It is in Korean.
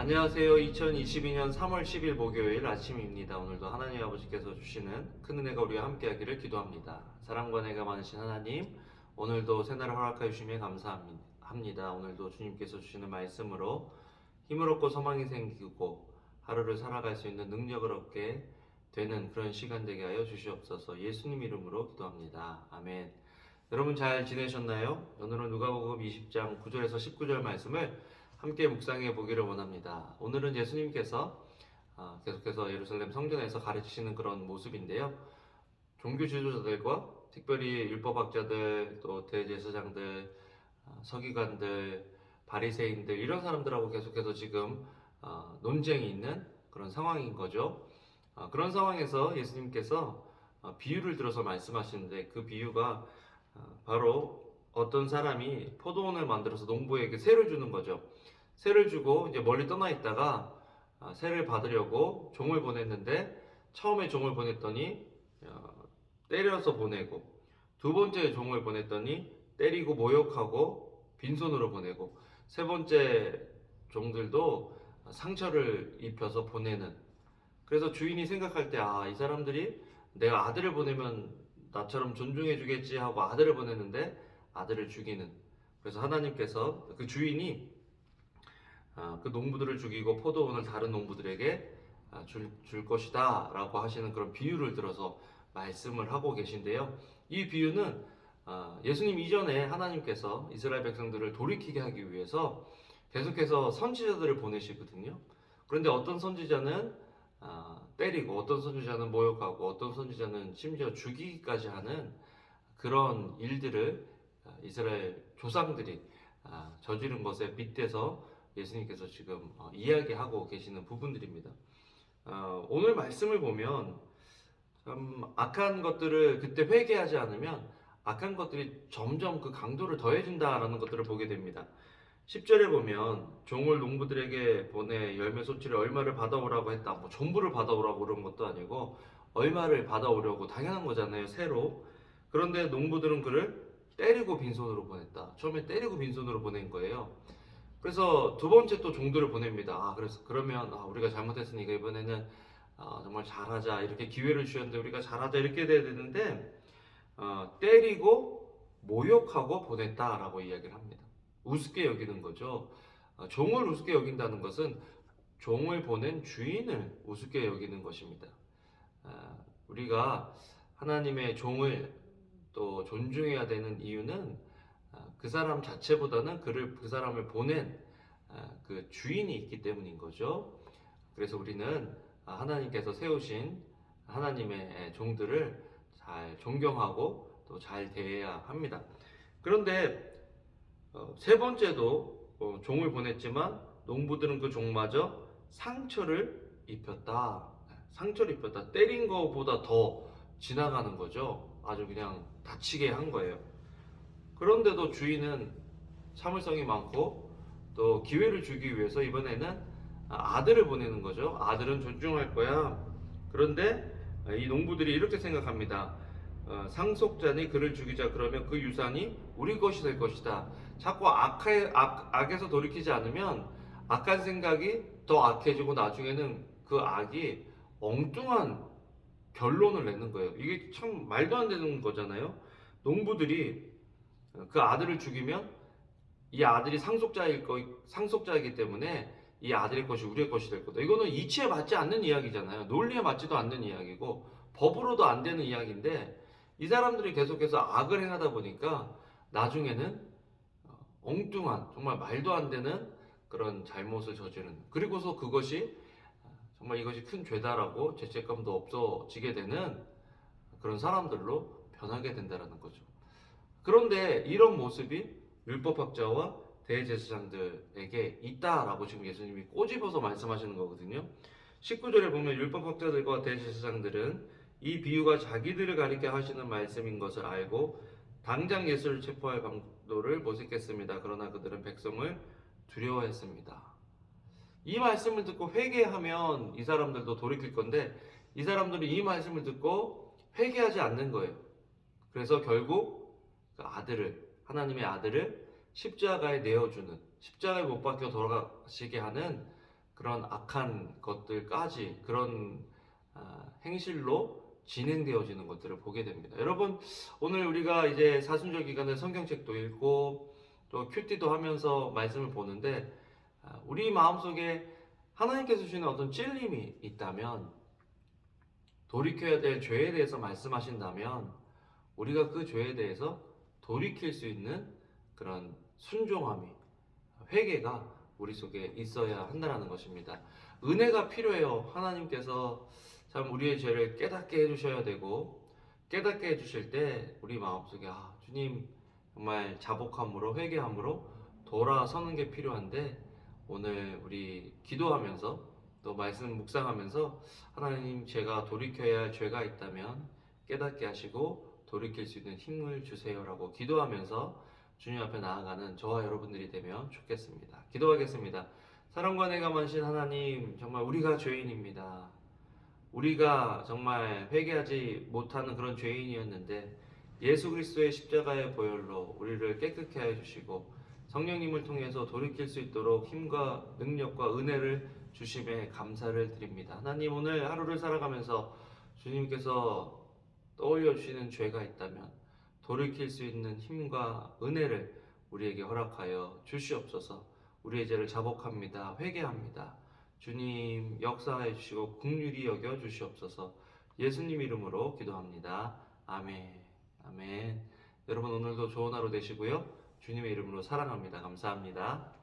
안녕하세요. 2022년 3월 10일 목요일 아침입니다. 오늘도 하나님 아버지께서 주시는 큰 은혜가 우리와 함께하기를 기도합니다. 사랑과 은혜가 많으신 하나님, 오늘도 새날을 허락하여 주시며 감사합니다. 오늘도 주님께서 주시는 말씀으로 힘을 얻고 소망이 생기고 하루를 살아갈 수 있는 능력을 얻게 되는 그런 시간 되게 하여 주시옵소서. 예수님 이름으로 기도합니다. 아멘. 여러분 잘 지내셨나요? 오늘은 누가복음 20장 9절에서 19절 말씀을 함께 묵상해 보기를 원합니다. 오늘은 예수님께서 계속해서 예루살렘 성전에서 가르치시는 그런 모습인데요. 종교 지도자들과 특별히 율법학자들, 또 대제사장들, 서기관들, 바리새인들 이런 사람들하고 계속해서 지금 논쟁이 있는 그런 상황인 거죠. 그런 상황에서 예수님께서 비유를 들어서 말씀하시는데 그 비유가 바로 어떤 사람이 포도원을 만들어서 농부에게 세를 주는 거죠. 세를 주고 이제 멀리 떠나 있다가 세를 받으려고 종을 보냈는데 처음에 종을 보냈더니 때려서 보내고 두 번째 종을 보냈더니 때리고 모욕하고 빈손으로 보내고 세 번째 종들도 상처를 입혀서 보내는. 그래서 주인이 생각할 때 이 사람들이 내가 아들을 보내면 나처럼 존중해 주겠지 하고 아들을 보냈는데 아들을 죽이는. 그래서 하나님께서 그 주인이 그 농부들을 죽이고 포도원을 다른 농부들에게 줄 것이다 라고 하시는 그런 비유를 들어서 말씀을 하고 계신데요. 이 비유는 예수님 이전에 하나님께서 이스라엘 백성들을 돌이키게 하기 위해서 계속해서 선지자들을 보내시거든요. 그런데 어떤 선지자는 때리고 어떤 선지자는 모욕하고 어떤 선지자는 심지어 죽이기까지 하는 그런 일들을 이스라엘 조상들이 저지른 것에 빗대서 예수님께서 지금 이야기하고 계시는 부분들입니다. 오늘 말씀을 보면 참 악한 것들을 그때 회개하지 않으면 악한 것들이 점점 그 강도를 더해진다라는 것들을 보게 됩니다. 10절에 보면 종을 농부들에게 보내 열매 소치를 얼마를 받아오라고 했다. 뭐 전부를 받아오라고 그런 것도 아니고 얼마를 받아오려고 당연한 거잖아요. 새로. 그런데 농부들은 그를 때리고 빈손으로 보냈다. 처음에 때리고 빈손으로 보낸 거예요. 그래서 두 번째 또 종들을 보냅니다. 그래서 그러면 우리가 잘못했으니까 이번에는 정말 잘하자 이렇게 기회를 주셨는데 우리가 잘하자 이렇게 돼야 되는데 때리고 모욕하고 보냈다라고 이야기를 합니다. 우습게 여기는 거죠. 종을 우습게 여긴다는 것은 종을 보낸 주인을 우습게 여기는 것입니다. 우리가 하나님의 종을 또 존중해야 되는 이유는 그 사람 자체보다는 그 사람을 보낸 그 주인이 있기 때문인 거죠. 그래서 우리는 하나님께서 세우신 하나님의 종들을 잘 존경하고 또 잘 대해야 합니다. 그런데 세 번째도 종을 보냈지만 농부들은 그 종마저 상처를 입혔다. 상처를 입혔다. 때린 것보다 더 지나가는 거죠. 아주 그냥 다치게 한 거예요. 그런데도 주인은 참을성이 많고 또 기회를 주기 위해서 이번에는 아들을 보내는 거죠. 아들은 존중할 거야. 그런데 이 농부들이 이렇게 생각합니다. 상속자니 그를 죽이자. 그러면 그 유산이 우리 것이 될 것이다. 자꾸 악에서 돌이키지 않으면 악한 생각이 더 악해지고 나중에는 그 악이 엉뚱한 결론을 내는 거예요. 이게 참 말도 안 되는 거잖아요. 농부들이 그 아들을 죽이면 이 아들이 상속자이기 때문에 이 아들의 것이 우리의 것이 될 거다. 이거는 이치에 맞지 않는 이야기잖아요. 논리에 맞지도 않는 이야기고 법으로도 안 되는 이야기인데 이 사람들이 계속해서 악을 행하다 보니까 나중에는 엉뚱한 정말 말도 안 되는 그런 잘못을 저지르는, 그리고서 그것이 정말 이것이 큰 죄다라고 죄책감도 없어지게 되는 그런 사람들로 변하게 된다는 거죠. 그런데 이런 모습이 율법학자와 대제사장들에게 있다라고 지금 예수님이 꼬집어서 말씀하시는 거거든요. 19절에 보면 율법학자들과 대제사장들은 이 비유가 자기들을 가리켜 하시는 말씀인 것을 알고 당장 예수를 체포할 방도를 모색했습니다. 그러나 그들은 백성을 두려워했습니다. 이 말씀을 듣고 회개하면 이 사람들도 돌이킬 건데 이 사람들은 이 말씀을 듣고 회개하지 않는 거예요. 그래서 결국 그 하나님의 아들을 십자가에 내어주는, 십자가에 못 박혀 돌아가시게 하는 그런 악한 것들까지 그런 행실로 진행되어지는 것들을 보게 됩니다. 여러분, 오늘 우리가 이제 사순절 기간에 성경책도 읽고 또 큐티도 하면서 말씀을 보는데 우리 마음속에 하나님께서 주시는 어떤 찔림이 있다면, 돌이켜야 될 죄에 대해서 말씀하신다면 우리가 그 죄에 대해서 돌이킬 수 있는 그런 순종함이, 회개가 우리 속에 있어야 한다는 것입니다. 은혜가 필요해요. 하나님께서 참 우리의 죄를 깨닫게 해주셔야 되고, 깨닫게 해주실 때 우리 마음속에 주님 정말 자복함으로 회개함으로 돌아서는 게 필요한데, 오늘 우리 기도하면서 또 말씀 묵상하면서 하나님, 제가 돌이켜야 할 죄가 있다면 깨닫게 하시고 돌이킬 수 있는 힘을 주세요라고 기도하면서 주님 앞에 나아가는 저와 여러분들이 되면 좋겠습니다. 기도하겠습니다. 사랑과 은혜가 많으신 하나님, 정말 우리가 죄인입니다. 우리가 정말 회개하지 못하는 그런 죄인이었는데 예수 그리스도의 십자가의 보혈로 우리를 깨끗게 하여 주시고 성령님을 통해서 돌이킬 수 있도록 힘과 능력과 은혜를 주심에 감사를 드립니다. 하나님, 오늘 하루를 살아가면서 주님께서 떠올려 주시는 죄가 있다면 돌이킬 수 있는 힘과 은혜를 우리에게 허락하여 주시옵소서. 우리의 죄를 자복합니다. 회개합니다. 주님 역사해 주시고 긍휼히 여겨 주시옵소서. 예수님 이름으로 기도합니다. 아멘. 아멘. 여러분, 오늘도 좋은 하루 되시고요. 주님의 이름으로 사랑합니다. 감사합니다.